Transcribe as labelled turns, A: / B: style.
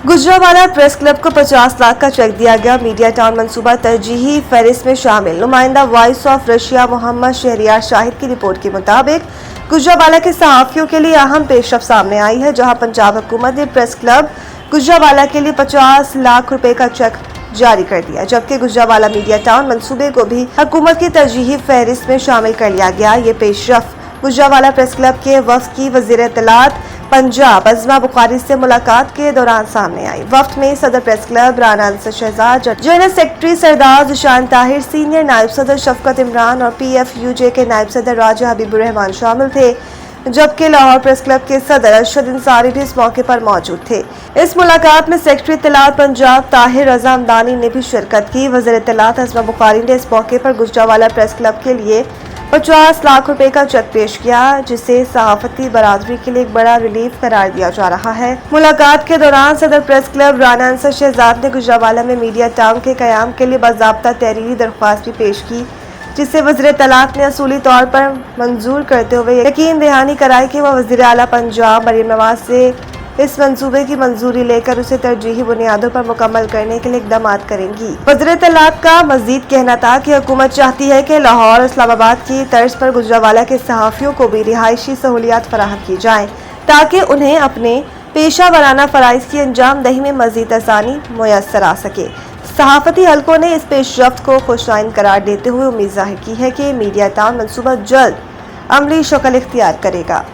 A: Gujranwala press club को 50 लाख का check दिया गया। मीडिया टाउन मंसूबा तरजीही फहरिस्त में शामिल। नुमाइंदा Voice of Russia Mohammad Shahryar Shahid की रिपोर्ट के मुताबिक गुजरावाला के सहाफ़ियों के लिए अहम पेशरफ सामने आई है, जहां पंजाब हुकूमत ने प्रेस क्लब गुजरावाला के लिए 50 लाख रुपए का चेक जारी कर दिया, जबकि गुजरावाला मीडिया टाउन मंसूबे को भी हुकूमत की तरजीही फहरिस्त में शामिल कर लिया गया। ये पेशरफ गुजरावाला प्रेस क्लब के वफ्द की वज़ीर इत्तलात पंजाब अज़मा बुखारी से मुलाकात के दौरान सामने आई। वफ्द में सदर press club Rana Ansar Shahzad, general secretary Sardar Zeeshan Tahir, senior नायब सदर शफकत इमरान और PFUJ के नायब सदर राजा हबीबुर रहमान शामिल थे, जबकि लाहौर प्रेस क्लब के सदर अरशद अंसारी भी इस मौके पर मौजूद थे। इस मुलाकात में सेक्रेटरी इत्तलात पंजाब ताहिर रजा हमदानी ने भी शिरकत की। वज़ीर इत्तलात अज़मा बुखारी ने इस मौके पर गुजरावाला प्रेस क्लब के लिए 50 लाख रुपए का चेक पेश किया, जिसे सहाफती बरादरी के लिए एक बड़ा रिलीफ करार दिया जा रहा है। मुलाकात के दौरान सदर प्रेस क्लब राना अंसर शहजाद ने गुजरावाला में मीडिया टाउन के क़याम के लिए बाज़ाब्ता तहरीरी दरख्वास्त भी पेश की, जिसे वज़ीर इत्तलात ने असूली तौर पर मंजूर करते हुए यकीन दहानी कराई कि वह वज़ीर आला पंजाब मरियम नवाज से इस मंसूबे की मंजूरी लेकर उसे तरजीही बुनियादों पर मुकम्मल करने के लिए इक़दाम करेंगी। वज़ीर इत्तलात का मज़ीद कहना था कि हुकूमत चाहती है कि लाहौर इस्लामाबाद की तर्ज पर गुजरावाला के सहाफ़ियों को भी रिहायशी सहूलियात फराहम की जाएँ, ताकि उन्हें अपने पेशा वराना फ़राइज़ की अंजाम दही में मज़ीद आसानी मुयस्सर आ सके। सहाफ़ती हलकों ने इस पेशरफ्त को खुशआइन करार देते हुए उम्मीद ज़ाहिर की है कि मीडिया टाउन मंसूबा जल्द अमली शक्ल इख्तियार करेगा।